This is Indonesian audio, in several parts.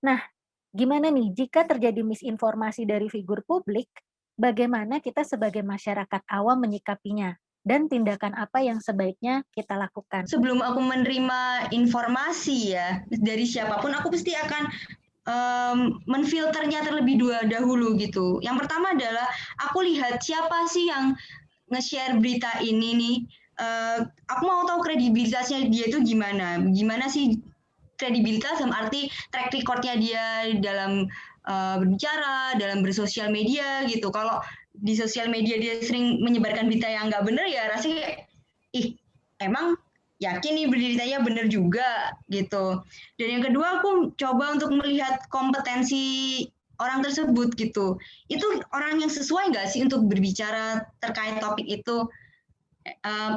Nah, gimana nih jika terjadi misinformasi dari figur publik, bagaimana kita sebagai masyarakat awam menyikapinya? Dan tindakan apa yang sebaiknya kita lakukan? Sebelum aku menerima informasi ya dari siapapun, aku pasti akan menfilternya terlebih dahulu gitu. Yang pertama adalah aku lihat siapa sih yang nge-share berita ini nih. Aku mau tahu kredibilitasnya dia itu gimana. Gimana sih kredibilitas dalam arti track recordnya dia dalam berbicara, dalam bersosial media gitu. Kalau di sosial media dia sering menyebarkan berita yang nggak benar ya rasanya ih emang yakin nih beritanya benar juga gitu. Dan yang kedua aku coba untuk melihat kompetensi orang tersebut gitu. Itu orang yang sesuai nggak sih untuk berbicara terkait topik itu?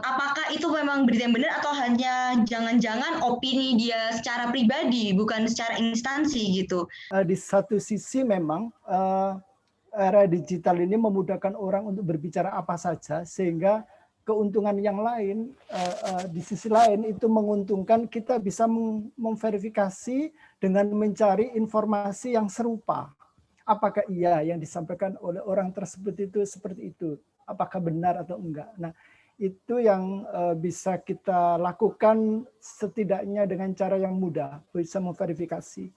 Apakah itu memang berita yang benar atau hanya jangan-jangan opini dia secara pribadi bukan secara instansi gitu? Di satu sisi memang era digital ini memudahkan orang untuk berbicara apa saja, sehingga keuntungan yang lain di sisi lain itu menguntungkan kita bisa memverifikasi dengan mencari informasi yang serupa. Apakah iya yang disampaikan oleh orang tersebut itu seperti itu? Apakah benar atau enggak? Nah, itu yang bisa kita lakukan setidaknya dengan cara yang mudah, bisa memverifikasi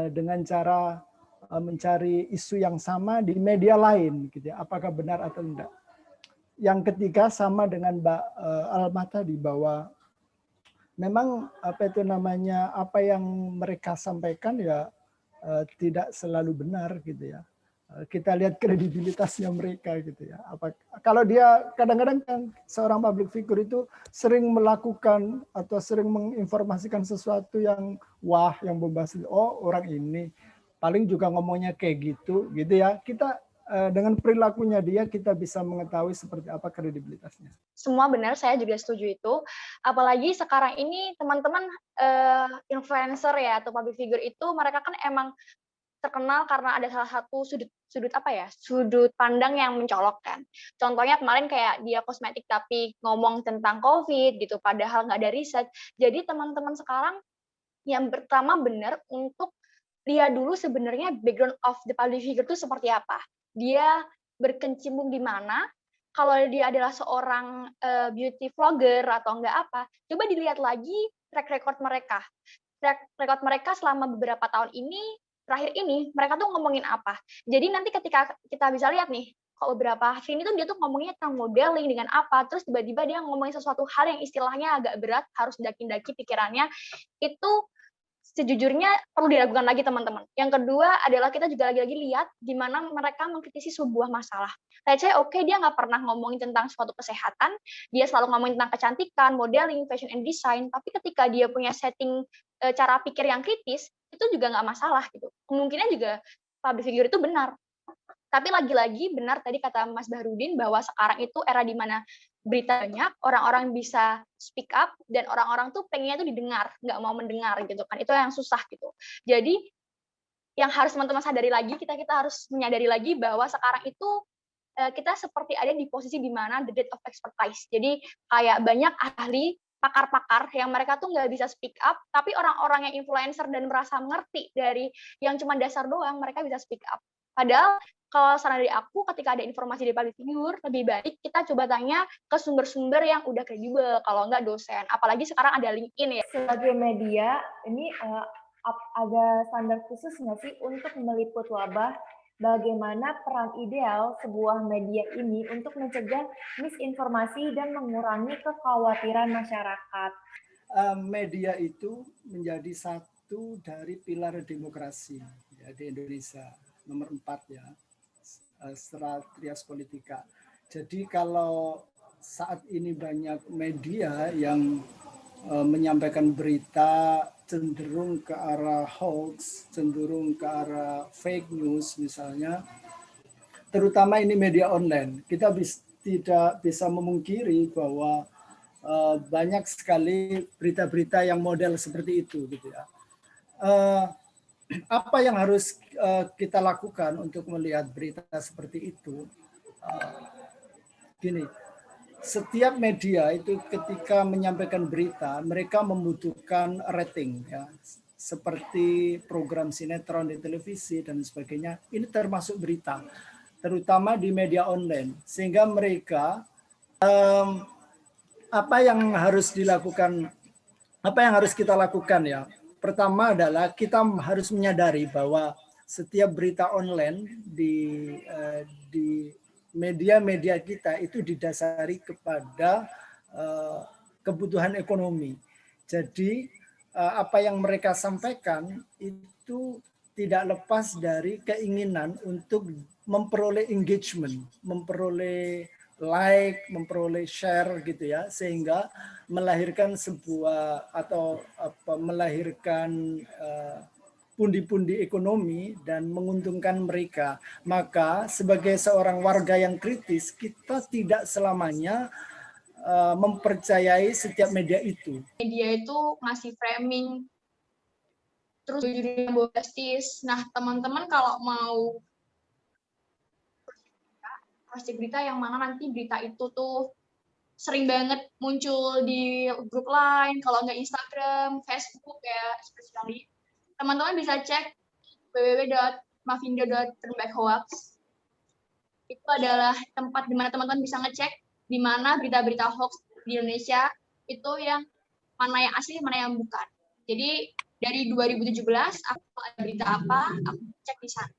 dengan cara mencari isu yang sama di media lain, gitu ya, apakah benar atau enggak. Yang ketiga sama dengan Mbak Alma tadi, bahwa memang apa yang mereka sampaikan ya tidak selalu benar gitu ya. Kita lihat kredibilitasnya mereka gitu ya. Kalau dia kadang-kadang kan seorang public figure itu sering melakukan atau sering menginformasikan sesuatu yang wah, yang bombastis. Oh, orang ini paling juga ngomongnya kayak gitu ya. Kita dengan perilakunya dia kita bisa mengetahui seperti apa kredibilitasnya. Semua benar, saya juga setuju itu. Apalagi sekarang ini teman-teman influencer ya atau public figure itu mereka kan emang terkenal karena ada salah satu sudut pandang yang mencolok kan. Contohnya kemarin kayak dia kosmetik tapi ngomong tentang COVID gitu, padahal nggak ada riset. Jadi teman-teman sekarang yang pertama benar untuk lihat dulu sebenarnya background of the public figure itu seperti apa. Dia berkecimpung di mana, kalau dia adalah seorang beauty vlogger atau enggak apa, coba dilihat lagi track record mereka. Track record mereka selama beberapa tahun ini, terakhir ini, mereka tuh ngomongin apa. Jadi nanti ketika kita bisa lihat nih, kok beberapa hari ini tuh dia tuh ngomongnya tentang modeling dengan apa, terus tiba-tiba dia ngomongin sesuatu hal yang istilahnya agak berat, harus daki-daki pikirannya, itu sejujurnya perlu diragukan lagi teman-teman. Yang kedua adalah kita juga lagi-lagi lihat di mana mereka mengkritisi sebuah masalah. Let's say oke, dia nggak pernah ngomongin tentang suatu kesehatan, dia selalu ngomongin tentang kecantikan, modeling, fashion and design, tapi ketika dia punya setting cara pikir yang kritis, itu juga nggak masalah gitu. Kemungkinan juga public figure itu benar. Tapi lagi-lagi benar tadi kata Mas Bahrudin bahwa sekarang itu era di mana berita banyak, orang-orang bisa speak up, dan orang-orang tuh pengennya tuh didengar, nggak mau mendengar gitu kan. Itu yang susah gitu. Jadi yang harus teman-teman sadari lagi, kita harus menyadari lagi bahwa sekarang itu kita seperti ada di posisi di mana the death of expertise. Jadi kayak banyak ahli, pakar-pakar yang mereka tuh nggak bisa speak up, tapi orang-orang yang influencer dan merasa ngerti dari yang cuma dasar doang, mereka bisa speak up. Padahal kalau saran dari aku, ketika ada informasi dari public figure, lebih baik kita coba tanya ke sumber-sumber yang udah kredibel, kalau nggak dosen. Apalagi sekarang ada LinkedIn ya. Sebagai media, ini ada standar khusus nggak sih untuk meliput wabah? Bagaimana peran ideal sebuah media ini untuk mencegah misinformasi dan mengurangi kekhawatiran masyarakat? Media itu menjadi satu dari pilar demokrasi ya, di Indonesia, nomor 4 ya, setelah Trias Politika. Jadi kalau saat ini banyak media yang menyampaikan berita cenderung ke arah hoax, cenderung ke arah fake news misalnya, terutama ini media online. Kita tidak bisa memungkiri bahwa banyak sekali berita-berita yang model seperti itu gitu ya. Apa yang harus kita lakukan untuk melihat berita seperti itu? Gini, setiap media itu ketika menyampaikan berita, mereka membutuhkan rating ya. seperti program sinetron di televisi dan sebagainya, ini termasuk berita, terutama di media online, sehingga mereka apa yang harus dilakukan, apa yang harus kita lakukan ya? Pertama adalah kita harus menyadari bahwa setiap berita online di media-media kita itu didasari kepada kebutuhan ekonomi. Jadi apa yang mereka sampaikan itu tidak lepas dari keinginan untuk memperoleh engagement, memperoleh like, memperoleh share gitu ya, sehingga melahirkan sebuah atau melahirkan pundi-pundi ekonomi dan menguntungkan mereka. Maka sebagai seorang warga yang kritis, kita tidak selamanya mempercayai setiap media itu. Media itu ngasih framing, terus judulnya bombastis. Nah, teman-teman kalau mau cross-check berita yang mana nanti berita itu tuh sering banget muncul di grup lain, kalau nggak Instagram, Facebook ya, especially. Teman-teman bisa cek www.mavindo.turnbackhoax. Itu adalah tempat di mana teman-teman bisa ngecek di mana berita-berita hoax di Indonesia itu yang mana yang asli, mana yang bukan. Jadi dari 2017 aku ada berita apa, aku cek di sana.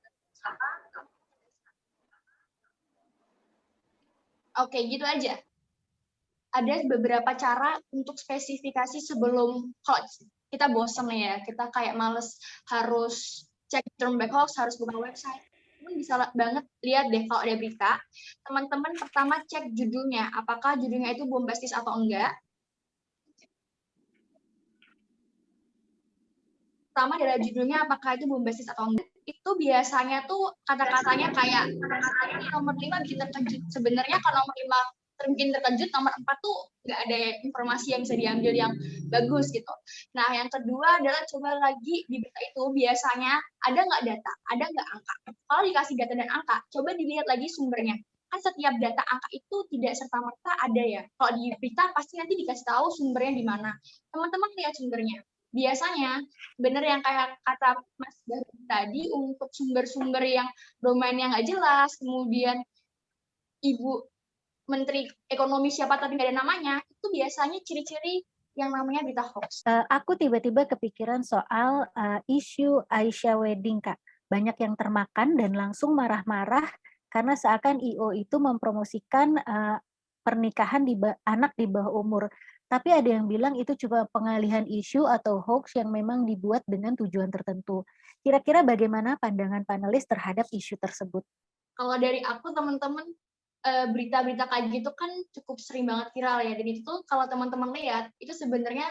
Oke, gitu aja. Ada beberapa cara untuk spesifikasi sebelum, kalau kita bosan ya, kita kayak males harus cek Turnback Hoax, harus buka website. Teman bisa banget lihat deh kalau ada berita, teman-teman pertama cek judulnya, apakah judulnya itu bombastis atau enggak. Pertama adalah judulnya apakah itu bombastis atau enggak. Itu biasanya tuh kata-katanya kayak nomor 5 bikin terkejut. Sebenarnya kalau nomor 5 bikin terkejut, nomor 4 tuh nggak ada informasi yang bisa diambil yang bagus gitu. Nah, yang kedua adalah coba lagi di berita itu biasanya ada nggak data, ada nggak angka. Kalau dikasih data dan angka, coba dilihat lagi sumbernya. Kan setiap data angka itu tidak serta-merta ada ya. Kalau di berita pasti nanti dikasih tahu sumbernya di mana. Teman-teman lihat sumbernya. Biasanya benar yang kayak kata Mas Daru tadi, untuk sumber-sumber yang domainnya nggak jelas, kemudian Ibu Menteri Ekonomi siapa tapi nggak ada namanya, itu biasanya ciri-ciri yang namanya berita hoax. Aku tiba-tiba kepikiran soal isu Aisyah Wedding, Kak. Banyak yang termakan dan langsung marah-marah karena seakan IO itu mempromosikan pernikahan anak di bawah umur. Tapi ada yang bilang itu cuma pengalihan isu atau hoax yang memang dibuat dengan tujuan tertentu. Kira-kira bagaimana pandangan panelis terhadap isu tersebut? Kalau dari aku, teman-teman, berita-berita kayak gitu kan cukup sering banget viral ya. Dan itu kalau teman-teman lihat, itu sebenarnya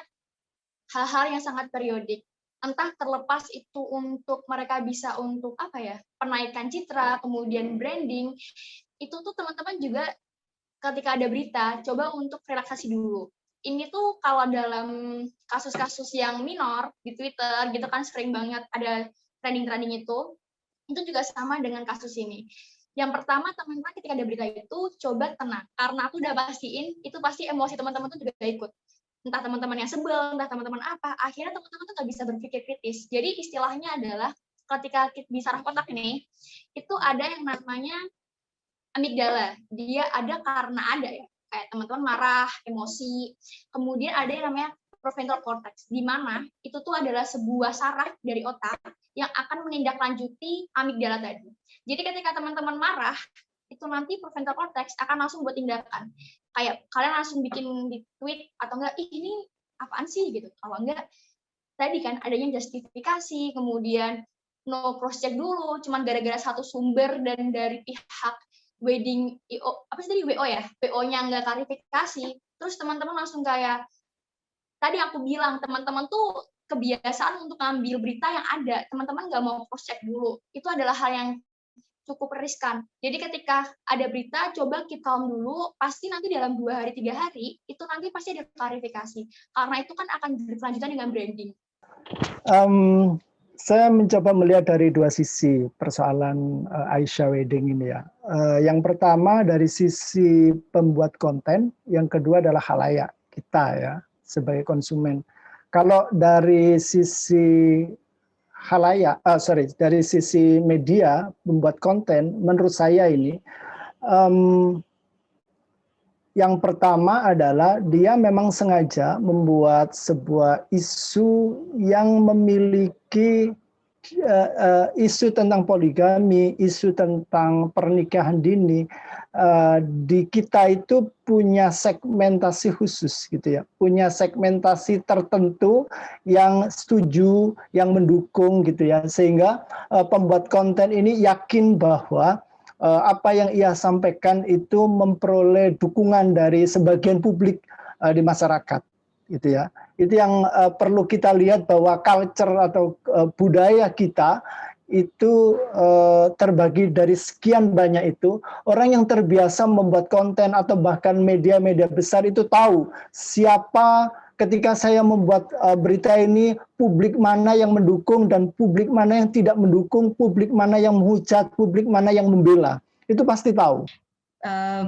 hal-hal yang sangat periodik. Entah terlepas itu untuk mereka bisa untuk apa ya, penaikan citra, kemudian branding, itu tuh teman-teman juga ketika ada berita, coba untuk relaksasi dulu. Ini tuh kalau dalam kasus-kasus yang minor di Twitter gitu kan sering banget ada trending-trending itu juga sama dengan kasus ini. Yang pertama, teman-teman ketika ada berita itu coba tenang, karena aku udah pastiin itu pasti emosi teman-teman tuh juga ikut. Entah teman-teman yang sebel, entah teman-teman apa, akhirnya teman-teman tuh nggak bisa berpikir kritis. Jadi istilahnya adalah ketika di saraf otak ini, itu ada yang namanya amigdala. Dia ada karena ada ya, kayak teman-teman marah, emosi. Kemudian ada yang namanya prefrontal cortex, di mana itu tuh adalah sebuah saraf dari otak yang akan menindaklanjuti amigdala tadi. Jadi ketika teman-teman marah, itu nanti prefrontal cortex akan langsung buat tindakan. Kayak kalian langsung bikin di tweet atau enggak, ih ini apaan sih gitu. Kalau enggak, tadi kan adanya justifikasi, kemudian no cross check dulu, cuman gara-gara satu sumber dan dari pihak wedding IO, apa sih tadi WO ya? WO-nya nggak klarifikasi, terus teman-teman langsung kayak tadi aku bilang, teman-teman tuh kebiasaan untuk ngambil berita yang ada, teman-teman nggak mau cross check dulu. Itu adalah hal yang cukup riskan. Jadi ketika ada berita, coba keep calm dulu, pasti nanti dalam 2 hari, 3 hari, itu nanti pasti ada klarifikasi. Karena itu kan akan berkelanjutan dengan branding. Saya mencoba melihat dari 2 sisi persoalan Aisyah Wedding ini ya. Yang pertama dari sisi pembuat konten, yang kedua adalah khalayak kita ya sebagai konsumen. Kalau dari sisi dari sisi media membuat konten, menurut saya ini yang pertama adalah dia memang sengaja membuat sebuah isu yang memiliki isu tentang poligami, isu tentang pernikahan dini. Di kita itu punya segmentasi khusus gitu ya, punya segmentasi tertentu yang setuju, yang mendukung gitu ya, sehingga pembuat konten ini yakin bahwa apa yang ia sampaikan itu memperoleh dukungan dari sebagian publik di masyarakat gitu ya. Itu yang perlu kita lihat, bahwa culture atau budaya kita itu terbagi dari sekian banyak itu. Orang yang terbiasa membuat konten atau bahkan media-media besar itu tahu siapa ketika saya membuat berita ini, publik mana yang mendukung dan publik mana yang tidak mendukung, publik mana yang menghujat, publik mana yang membela. Itu pasti tahu.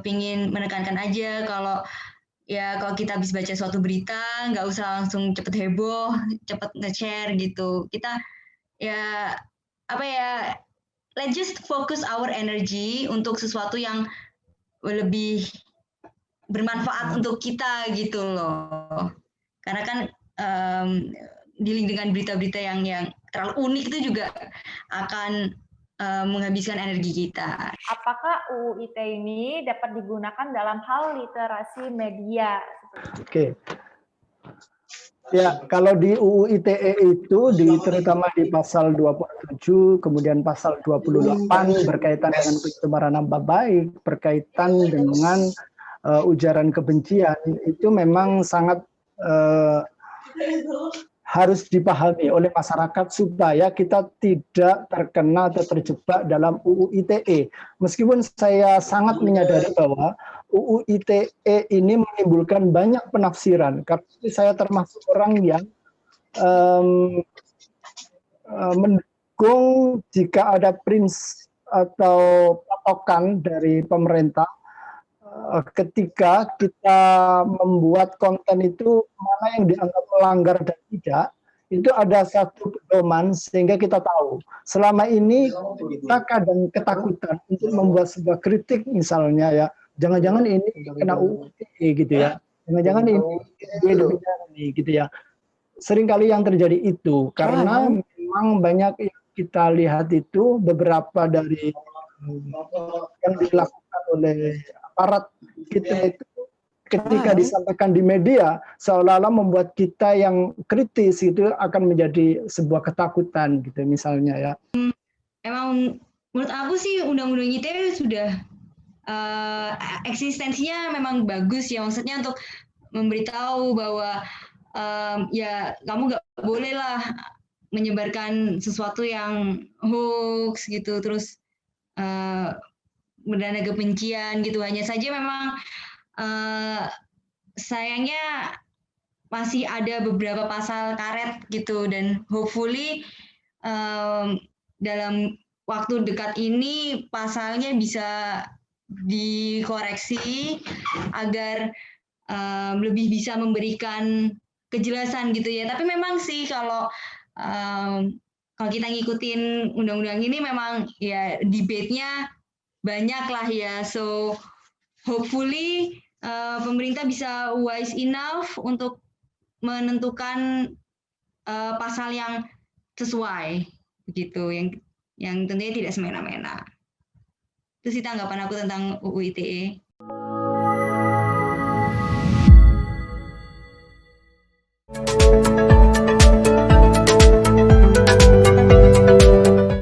Pingin menekankan aja kalau kita habis baca suatu berita, nggak usah langsung cepet heboh, cepet nge-share gitu. Kita let's just focus our energy untuk sesuatu yang lebih bermanfaat untuk kita gitu loh. Karena kan dealing dengan berita-berita yang terlalu unik itu juga akan menghabiskan energi kita. Apakah UU ITE ini dapat digunakan dalam hal literasi media? Oke. Ya, kalau di UU ITE itu terutama di pasal 27, kemudian pasal 28 berkaitan dengan pencemaran nama baik, berkaitan dengan ujaran kebencian, itu memang sangat harus dipahami oleh masyarakat supaya kita tidak terkena atau terjebak dalam UU ITE. Meskipun saya sangat menyadari bahwa UU ITE ini menimbulkan banyak penafsiran, karena saya termasuk orang yang mendukung jika ada prinsip atau patokan dari pemerintah ketika kita membuat konten itu, mana yang dianggap melanggar dan tidak, itu ada satu pedoman sehingga kita tahu. Selama ini kita kadang ketakutan untuk membuat sebuah kritik misalnya ya, jangan-jangan ini kena UU ITE gitu ya, jangan-jangan ini gitu ya. Seringkali yang terjadi itu karena memang banyak yang kita lihat itu beberapa dari yang dilakukan oleh aparat kita itu ketika disampaikan di media seolah-olah membuat kita yang kritis itu akan menjadi sebuah ketakutan gitu misalnya ya. Emang menurut aku sih undang-undang ITE sudah eksistensinya memang bagus ya, maksudnya untuk memberitahu bahwa kamu nggak boleh lah menyebarkan sesuatu yang hoax gitu, terus berdana kebencian gitu. Hanya saja memang sayangnya masih ada beberapa pasal karet gitu, dan hopefully dalam waktu dekat ini pasalnya bisa dikoreksi agar lebih bisa memberikan kejelasan gitu ya. Tapi memang sih kalau kita ngikutin undang-undang ini memang ya debate-nya banyak lah ya. So hopefully pemerintah bisa wise enough untuk menentukan pasal yang sesuai begitu, yang tentunya tidak semena-mena. Itu sih tanggapan aku tentang UU ITE.